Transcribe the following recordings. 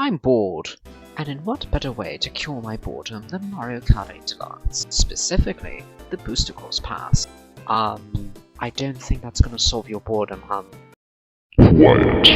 I'm bored, and in what better way to cure my boredom than Mario Kart 8 Deluxe, specifically the Booster Course Pass. I don't think that's gonna solve your boredom, Quiet.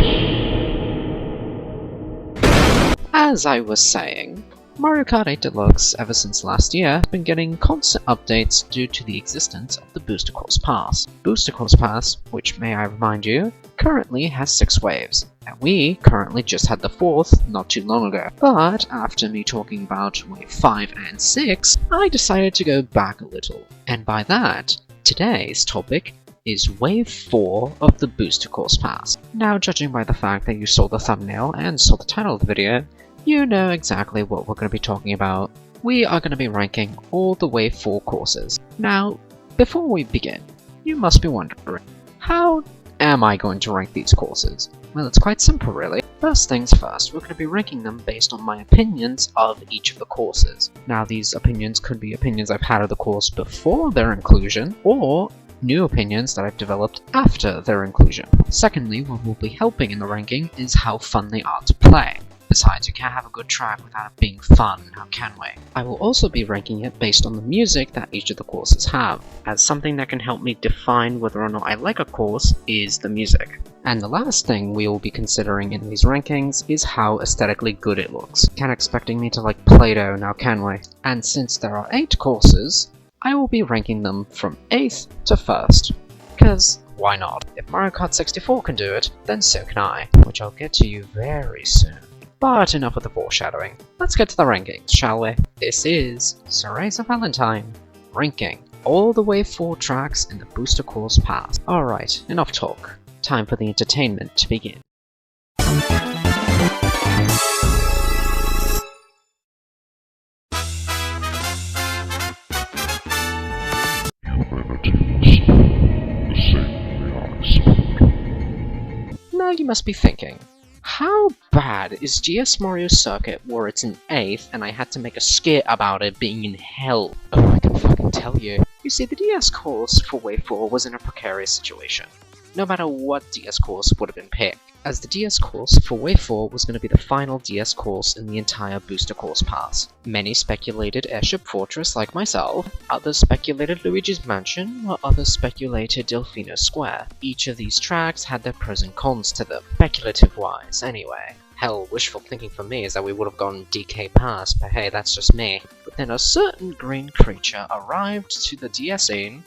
As I was saying, Mario Kart 8 Deluxe, ever since last year, has been getting constant updates due to the existence of the Booster Course Pass. Booster Course Pass, which may I remind you, currently has 6 waves, and we currently just had the 4th not too long ago. But after me talking about wave 5 and 6, I decided to go back a little, and by that, today's topic is wave 4 of the Booster Course Pass. Now, judging by the fact that you saw the thumbnail and saw the title of the video, you know exactly what we're going to be talking about. We are going to be ranking all the Wave 4 courses. Now, before we begin, you must be wondering, how am I going to rank these courses? Well, it's quite simple really. First things first, we're going to be ranking them based on my opinions of each of the courses. Now, these opinions could be opinions I've had of the course before their inclusion, or new opinions that I've developed after their inclusion. Secondly, what will be helping in the ranking is how fun they are to play. Besides, you can't have a good track without it being fun, now can we? I will also be ranking it based on the music that each of the courses have, as something that can help me define whether or not I like a course is the music. And the last thing we will be considering in these rankings is how aesthetically good it looks. Can't expecting me to like Play-Doh, now can we? And since there are 8 courses, I will be ranking them from 8th to 1st. Cause why not? If Mario Kart 64 can do it, then so can I, which I'll get to you very soon. But enough of the foreshadowing. Let's get to the rankings, shall we? This is Cereza Valentine, ranking all the Wave 4 tracks in the Booster Course Pass. Alright, enough talk. Time for the entertainment to begin. Now you must be thinking, how bad is DS Mario Circuit where it's in 8th and I had to make a skit about it being in hell? Oh, I can fucking tell you. You see, the DS course for Wave 4 was in a precarious situation, no matter what DS course would have been picked, as the DS course for Wave 4 was going to be the final DS course in the entire Booster Course Pass. Many speculated Airship Fortress like myself, others speculated Luigi's Mansion, while others speculated Delfino Square. Each of these tracks had their pros and cons to them, speculative-wise anyway. Hell, wishful thinking for me is that we would have gone DK Pass, but hey, that's just me. But then a certain green creature arrived to the DS scene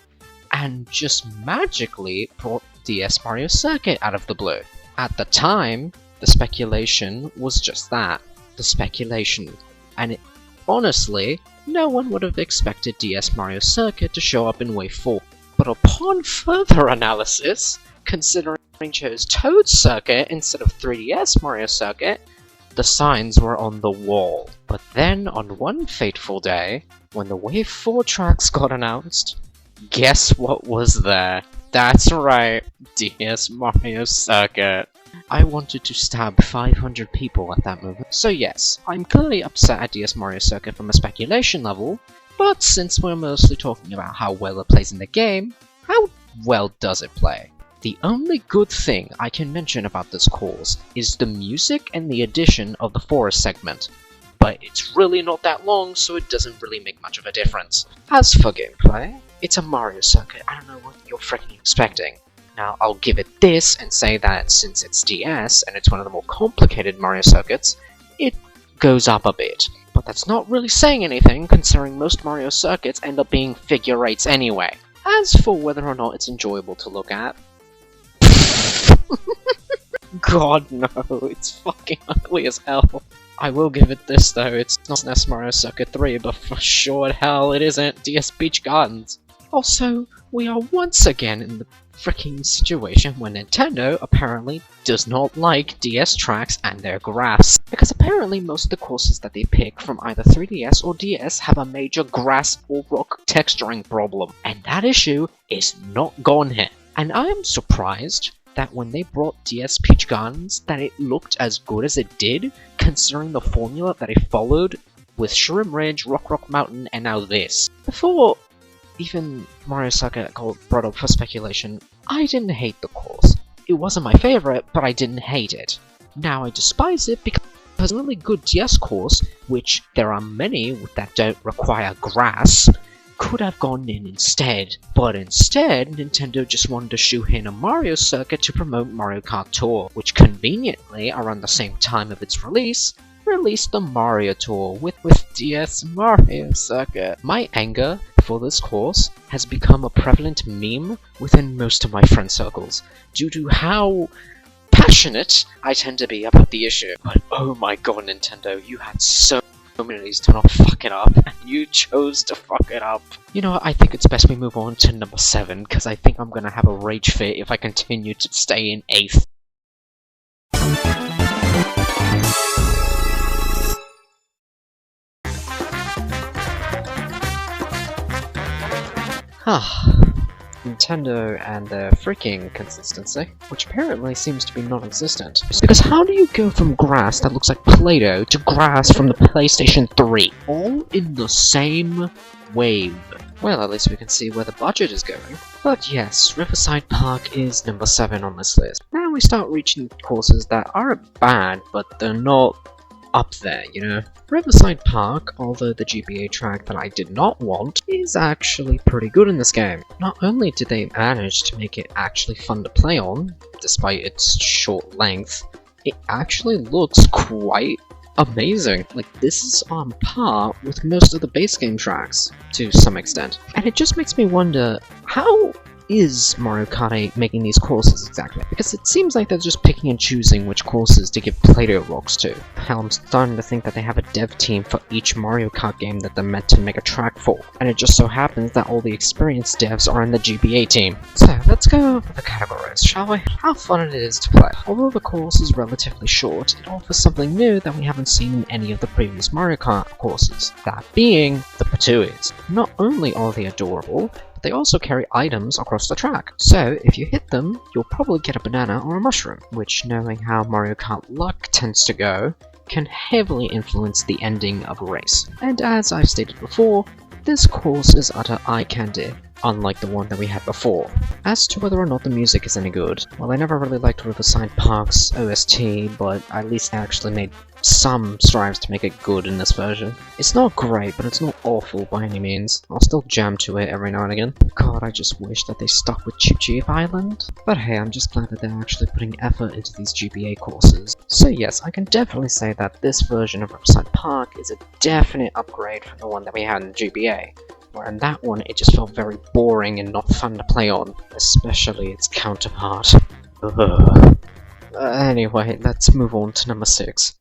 and just magically brought DS Mario Circuit out of the blue. At the time, the speculation was just that, the speculation, and honestly, no one would have expected DS Mario Circuit to show up in Wave 4. But upon further analysis, considering I chose Toad Circuit instead of 3DS Mario Circuit, the signs were on the wall. But then, on one fateful day, when the Wave 4 tracks got announced, guess what was there? That's right, DS Mario Circuit. I wanted to stab 500 people at that moment. So yes, I'm clearly upset at DS Mario Circuit from a speculation level, but since we're mostly talking about how well it plays in the game, how well does it play? The only good thing I can mention about this course is the music and the addition of the forest segment, but it's really not that long, so it doesn't really make much of a difference. As for gameplay, it's a Mario Circuit, I don't know what you're freaking expecting. Now, I'll give it this and say that since it's DS and it's one of the more complicated Mario Circuits, it goes up a bit. But that's not really saying anything, considering most Mario Circuits end up being figure eights anyway. As for whether or not it's enjoyable to look at, God no, it's fucking ugly as hell. I will give it this though, it's not SNES Mario Circuit 3, but for sure hell it isn't DS Beach Gardens. Also, we are once again in the freaking situation where Nintendo apparently does not like DS tracks and their grass. Because apparently most of the courses that they pick from either 3DS or DS have a major grass or rock texturing problem, and that issue is not gone here. And I am surprised that when they brought DS Peach Gardens that it looked as good as it did, considering the formula that it followed with Shroom Ridge, Rock Mountain, and now this. Before even Mario Circuit got brought up for speculation, I didn't hate the course. It wasn't my favorite, but I didn't hate it. Now I despise it because a really good DS course, which there are many that don't require grass, could have gone in instead. But instead, Nintendo just wanted to shoehorn a Mario circuit to promote Mario Kart Tour, which conveniently, around the same time of its release, released the Mario Tour with DS Mario Circuit. My anger for this course has become a prevalent meme within most of my friend circles, due to how passionate I tend to be about the issue. But oh my god, Nintendo, you had so many reasons to not fuck it up, and you chose to fuck it up. You know what, I think it's best we move on to number 7, because I think I'm gonna have a rage fit if I continue to stay in 8th. Nintendo and their freaking consistency, which apparently seems to be non-existent. Because how do you go from grass that looks like Play-Doh to grass from the PlayStation 3, all in the same wave? Well, at least we can see where the budget is going. But yes, Riverside Park is number 7 on this list. Now we start reaching courses that aren't bad, but they're not up there, you know? Riverside Park, although the GBA track that I did not want, is actually pretty good in this game. Not only did they manage to make it actually fun to play on, despite its short length, it actually looks quite amazing. Like, this is on par with most of the base game tracks, to some extent. And it just makes me wonder, how is Mario Kart 8 making these courses exactly? Because it seems like they're just picking and choosing which courses to give Play-Doh rocks to. Hell, I'm starting to think that they have a dev team for each Mario Kart game that they're meant to make a track for. And it just so happens that all the experienced devs are in the GBA team. So, let's go over the categories, shall we? How fun it is to play. Although the course is relatively short, it offers something new that we haven't seen in any of the previous Mario Kart courses. That being the Patuis. Not only are they adorable, but they also carry items across the track. So, if you hit them, you'll probably get a banana or a mushroom, which, knowing how Mario Kart luck tends to go, can heavily influence the ending of a race. And as I've stated before, this course is utter eye candy, unlike the one that we had before. As to whether or not the music is any good, well, I never really liked Riverside Park's OST, but at least they actually made some strives to make it good in this version. It's not great, but it's not awful by any means. I'll still jam to it every now and again. God, I just wish that they stuck with Chip Chief Island. But hey, I'm just glad that they're actually putting effort into these GBA courses. So yes, I can definitely say that this version of Riverside Park is a definite upgrade from the one that we had in GBA. Where in that one, it just felt very boring and not fun to play on, especially its counterpart. Anyway, let's move on to number 6.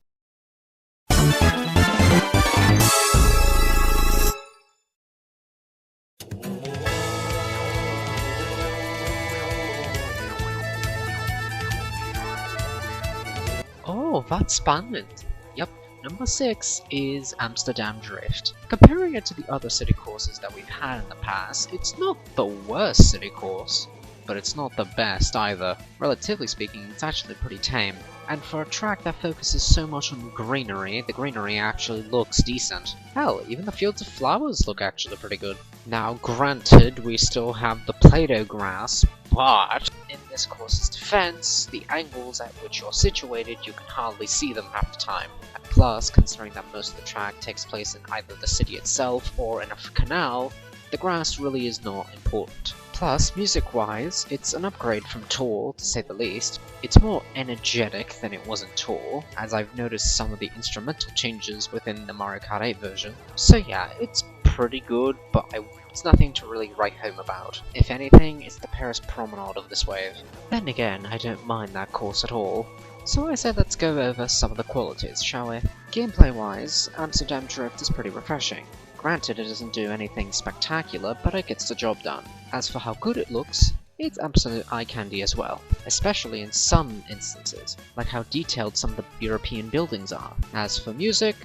Oh, that's spannend. Yep, number 6 is Amsterdam Drift. Comparing it to the other city courses that we've had in the past, it's not the worst city course, but it's not the best either. Relatively speaking, it's actually pretty tame. And for a track that focuses so much on greenery, the greenery actually looks decent. Hell, even the fields of flowers look actually pretty good. Now granted, we still have the Play-Doh grass, but in this course's defense, the angles at which you're situated, you can hardly see them half the time. And plus, considering that most of the track takes place in either the city itself or in a canal, the grass really is not important. Plus, music-wise, it's an upgrade from Tour, to say the least. It's more energetic than it was in Tour, as I've noticed some of the instrumental changes within the Mario Kart 8 version. So yeah, it's pretty good, but it's nothing to really write home about. If anything, it's the Paris Promenade of this wave. Then again, I don't mind that course at all. So I said let's go over some of the qualities, shall we? Gameplay-wise, Amsterdam Drift is pretty refreshing. Granted, it doesn't do anything spectacular, but it gets the job done. As for how good it looks, it's absolute eye candy as well, especially in some instances, like how detailed some of the European buildings are. As for music,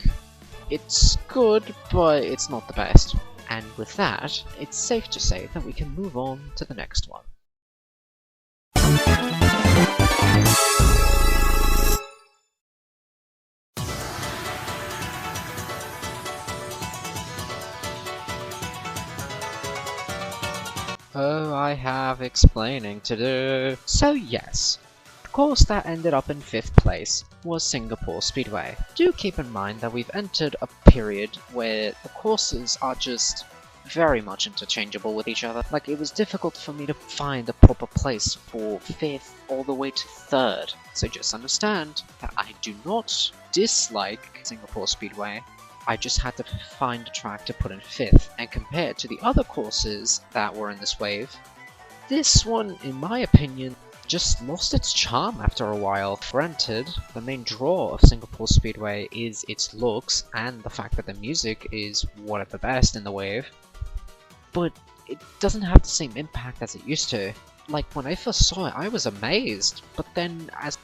it's good, but it's not the best. And with that, it's safe to say that we can move on to the next one. Oh, I have explaining to do. So yes, course that ended up in 5th place was Singapore Speedway. Do keep in mind that we've entered a period where the courses are just very much interchangeable with each other. Like, it was difficult for me to find a proper place for 5th all the way to 3rd. So just understand that I do not dislike Singapore Speedway. I just had to find a track to put in 5th, and compared to the other courses that were in this wave, this one, in my opinion, just lost its charm after a while. Granted, the main draw of Singapore Speedway is its looks and the fact that the music is one of the best in the wave, but it doesn't have the same impact as it used to. Like, when I first saw it, I was amazed, but then as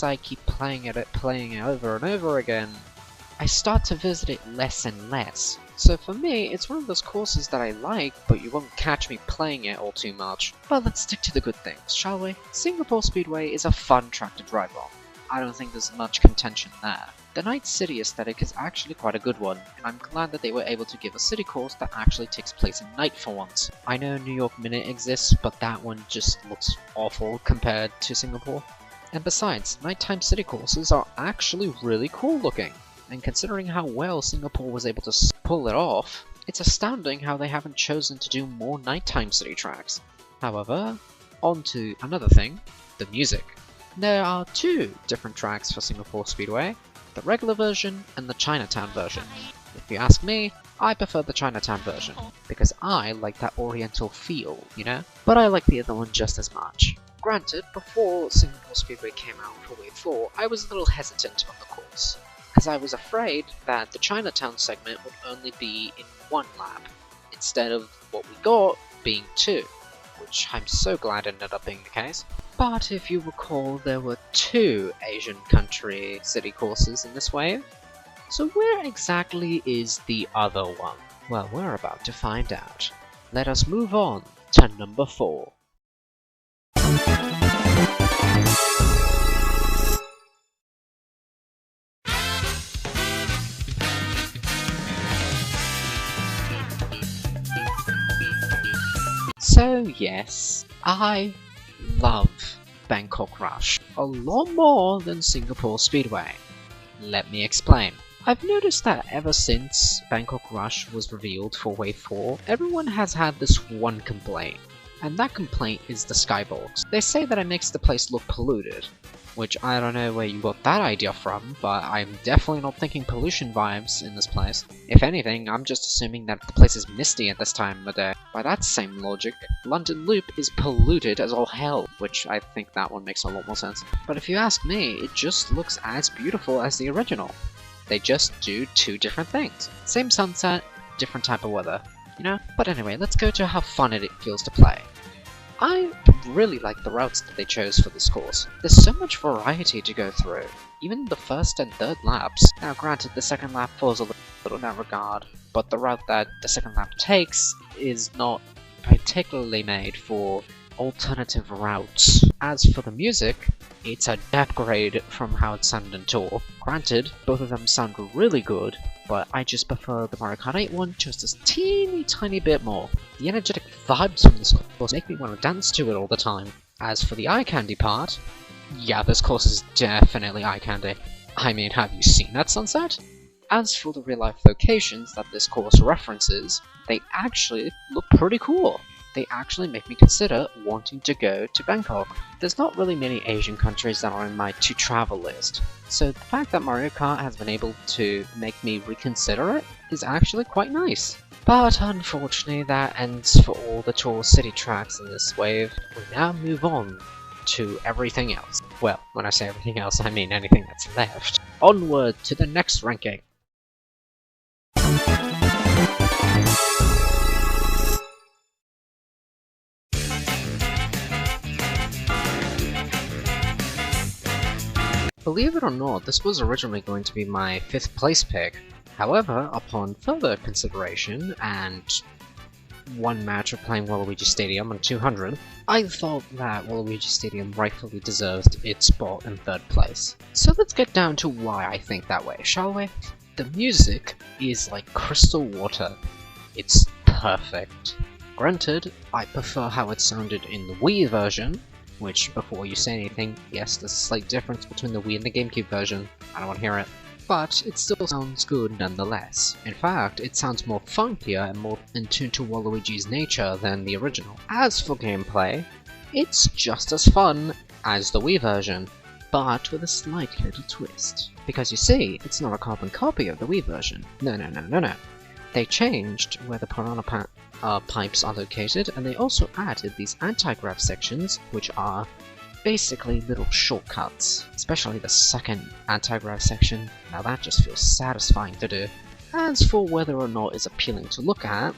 I keep playing it over and over again, I start to visit it less and less. So for me, it's one of those courses that I like, but you won't catch me playing it all too much. But let's stick to the good things, shall we? Singapore Speedway is a fun track to drive on. I don't think there's much contention there. The Night City aesthetic is actually quite a good one, and I'm glad that they were able to give a city course that actually takes place at night for once. I know New York Minute exists, but that one just looks awful compared to Singapore. And besides, nighttime city courses are actually really cool looking. And considering how well Singapore was able to pull it off, it's astounding how they haven't chosen to do more nighttime city tracks. However, on to another thing, the music. There are 2 different tracks for Singapore Speedway, the regular version and the Chinatown version. If you ask me, I prefer the Chinatown version, because I like that oriental feel, you know? But I like the other one just as much. Granted, before Singapore Speedway came out for Wave 4, I was a little hesitant on the course, as I was afraid that the Chinatown segment would only be in 1 lap, instead of what we got being 2, which I'm so glad ended up being the case. But if you recall, there were 2 Asian country city courses in this wave, so where exactly is the other one? Well, we're about to find out. Let us move on to number 4. So yes, I love Bangkok Rush a lot more than Singapore Speedway. Let me explain. I've noticed that ever since Bangkok Rush was revealed for Wave 4, everyone has had this one complaint, and that complaint is the skybox. They say that it makes the place look polluted, which I don't know where you got that idea from, but I'm definitely not thinking pollution vibes in this place. If anything, I'm just assuming that the place is misty at this time of day. By that same logic, London Loop is polluted as all hell, which I think that one makes a lot more sense. But if you ask me, it just looks as beautiful as the original. They just do 2 different things. Same sunset, different type of weather, you know? But anyway, let's go to how fun it feels to play. I really like the routes that they chose for this course. There's so much variety to go through, even the 1st and 3rd laps. Now granted, the 2nd lap falls a little in that regard, but the route that the 2nd lap takes is not particularly made for alternative routes. As for the music, it's a upgrade from how it sounded in Tour. Granted, both of them sound really good, but I just prefer the Mario Kart 8 one just a teeny tiny bit more. The energetic vibes from this course make me want to dance to it all the time. As for the eye candy part, yeah, this course is definitely eye candy. I mean, have you seen that sunset? As for the real life locations that this course references, they actually look pretty cool. They actually make me consider wanting to go to Bangkok. There's not really many Asian countries that are in my to-travel list, so the fact that Mario Kart has been able to make me reconsider it is actually quite nice. But unfortunately, that ends for all the Tour City tracks in this wave. We now move on to everything else. Well, when I say everything else, I mean anything that's left. Onward to the next ranking. Believe it or not, this was originally going to be my 5th place pick. However, upon further consideration, and 1 match of playing Waluigi Stadium on 200, I thought that Waluigi Stadium rightfully deserved its spot in 3rd place. So let's get down to why I think that way, shall we? The music is like crystal water. It's perfect. Granted, I prefer how it sounded in the Wii version, which, before you say anything, yes, there's a slight difference between the Wii and the GameCube version. I don't want to hear it. But it still sounds good nonetheless. In fact, it sounds more funkier and more in tune to Waluigi's nature than the original. As for gameplay, it's just as fun as the Wii version, but with a slight little twist. Because you see, it's not a carbon copy of the Wii version. No. They changed where the piranha pipes are located, and they also added these anti-grav sections, which are basically little shortcuts. Especially the second anti-grav section. Now that just feels satisfying to do. As for whether or not it's appealing to look at,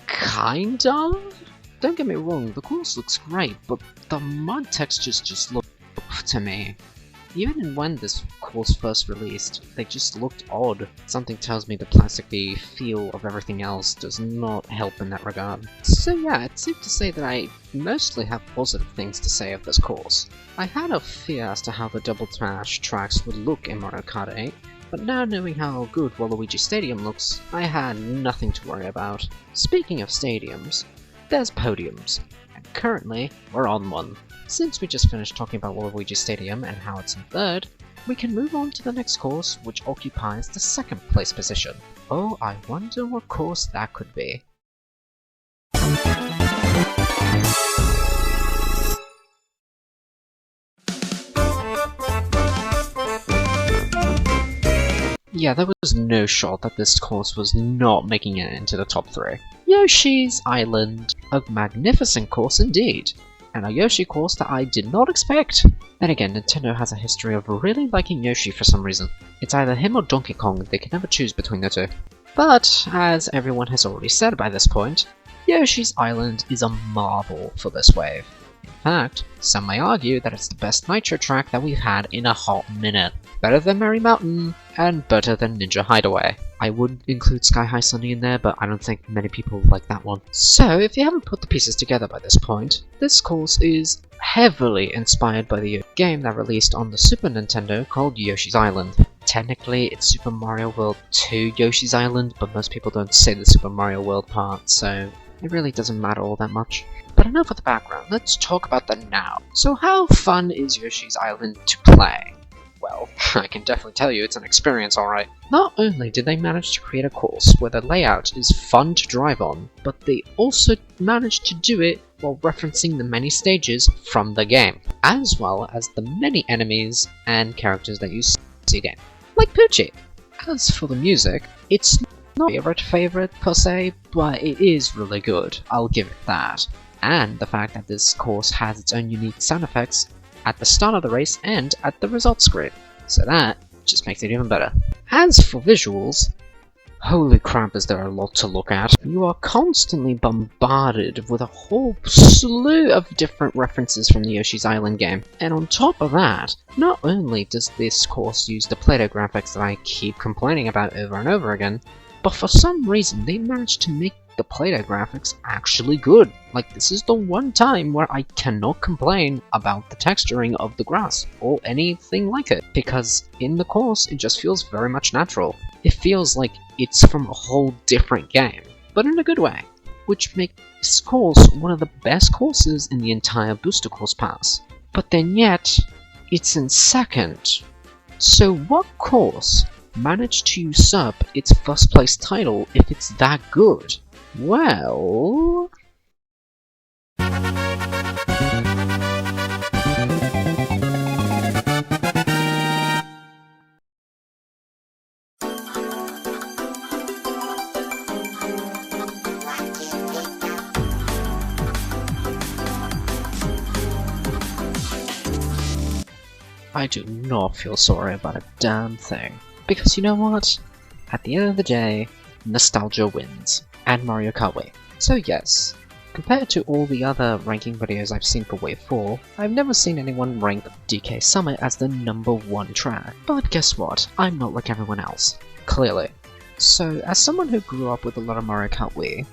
kind of? Don't get me wrong, the course looks great, but the mud textures just look to me. Even when this course first released, they just looked odd. Something tells me the plasticky feel of everything else does not help in that regard. So yeah, it's safe to say that I mostly have positive things to say of this course. I had a fear as to how the Double Dash tracks would look in Mario Kart 8, but now knowing how good Waluigi Stadium looks, I had nothing to worry about. Speaking of stadiums, there's podiums, and currently we're on one. Since we just finished talking about Waluigi Stadium and how it's in third, we can move on to the next course, which occupies the second place position. Oh, I wonder what course that could be. Yeah, there was no shot that this course was not making it into the top 3. Yoshi's Island, a magnificent course indeed, and a Yoshi course that I did not expect. Then again, Nintendo has a history of really liking Yoshi for some reason. It's either him or Donkey Kong, they can never choose between the two. But, as everyone has already said by this point, Yoshi's Island is a marvel for this wave. In fact, some may argue that it's the best Nitro track that we've had in a hot minute. Better than Merry Mountain, and better than Ninja Hideaway. I would include Sky High Sunny in there, but I don't think many people like that one. So, if you haven't put the pieces together by this point, this course is heavily inspired by the game that released on the Super Nintendo called Yoshi's Island. Technically, it's Super Mario World 2 Yoshi's Island, but most people don't say the Super Mario World part, so it really doesn't matter all that much. But enough of the background, let's talk about the now. So how fun is Yoshi's Island to play? Well, I can definitely tell you it's an experience alright. Not only did they manage to create a course where the layout is fun to drive on, but they also managed to do it while referencing the many stages from the game, as well as the many enemies and characters that you see in, like Poochie. As for the music, it's not my favorite per se, but it is really good, I'll give it that. And the fact that this course has its own unique sound effects at the start of the race and at the results screen, so that just makes it even better. As for visuals, holy crap is there a lot to look at. You are constantly bombarded with a whole slew of different references from the Yoshi's Island game, and on top of that, not only does this course use the Play-Doh graphics that I keep complaining about over and over again, but for some reason they managed to make the Play-Doh graphics actually good. Like, this is the one time where I cannot complain about the texturing of the grass or anything like it, because in the course it just feels very much natural. It feels like it's from a whole different game, but in a good way, which makes this course one of the best courses in the entire Booster Course Pass. But then yet, it's in second. So what course managed to usurp its first place title if it's that good? Well... I do not feel sorry about a damn thing. Because you know what? At the end of the day, nostalgia wins. And Mario Kart Wii. So yes, compared to all the other ranking videos I've seen for Wave 4, I've never seen anyone rank DK Summit as the #1 track. But guess what? I'm not like everyone else. Clearly. So, as someone who grew up with a lot of Mario Kart Wii,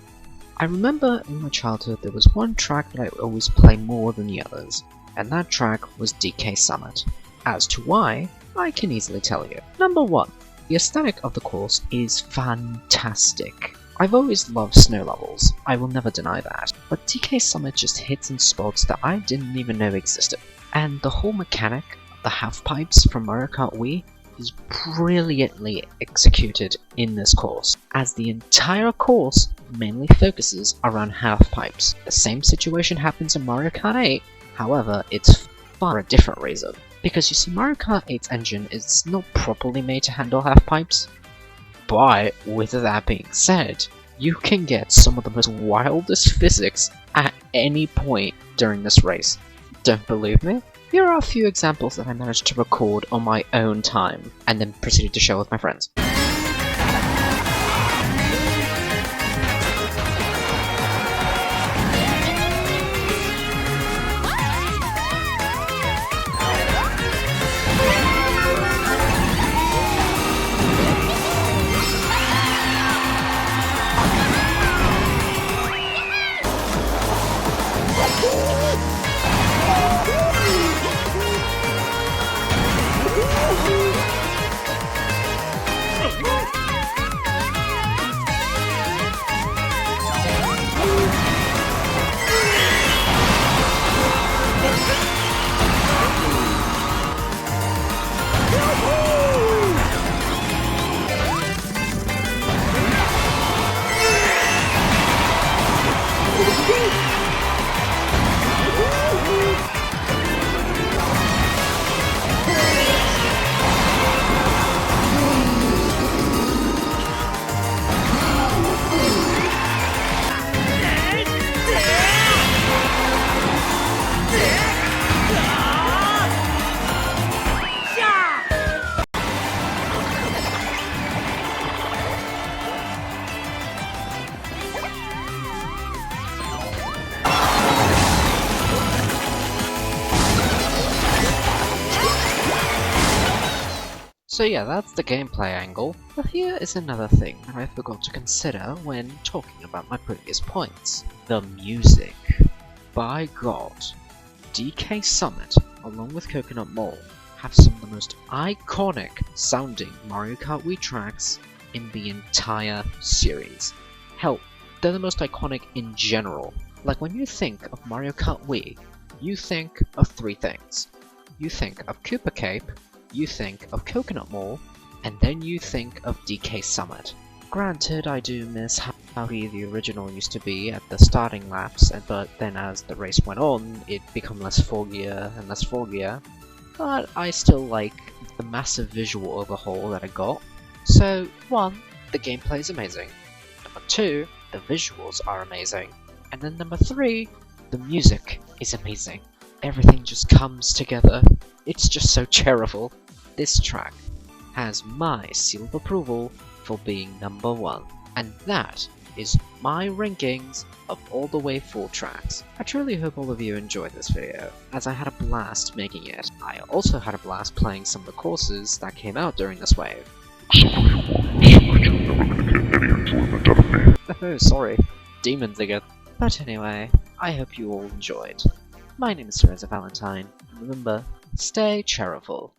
I remember in my childhood there was one track that I always play more than the others, and that track was DK Summit. As to why, I can easily tell you. Number 1. The aesthetic of the course is fantastic. I've always loved snow levels, I will never deny that, but DK Summit just hits in spots that I didn't even know existed. And the whole mechanic of the half pipes from Mario Kart Wii is brilliantly executed in this course, as the entire course mainly focuses around half pipes. The same situation happens in Mario Kart 8, however, it's for a different reason. Because you see, Mario Kart 8's engine is not properly made to handle half pipes. But with that being said, you can get some of the most wildest physics at any point during this race. Don't believe me? Here are a few examples that I managed to record on my own time, and then proceeded to share with my friends. So yeah, that's the gameplay angle, but here is another thing that I forgot to consider when talking about my previous points. The music. By God, DK Summit, along with Coconut Mall, have some of the most iconic sounding Mario Kart Wii tracks in the entire series. Hell, they're the most iconic in general. Like when you think of Mario Kart Wii, you think of three things. You think of Cooper Cape, you think of Coconut Mall, and then you think of DK Summit. Granted, I do miss how the original used to be at the starting laps, but then as the race went on, it became less foggier and less foggier, but I still like the massive visual overhaul that I got. So, 1, the gameplay is amazing. Number 2, the visuals are amazing. And then number 3, the music is amazing. Everything just comes together. It's just so Cherryful. This track has my seal of approval for being number 1, and that is my rankings of all the Wave 4 tracks. I truly hope all of you enjoyed this video, as I had a blast making it. I also had a blast playing some of the courses that came out during this wave. Oh, sorry. Demons again. But anyway, I hope you all enjoyed. My name is Teresa Valentine, and remember, stay Cherryful.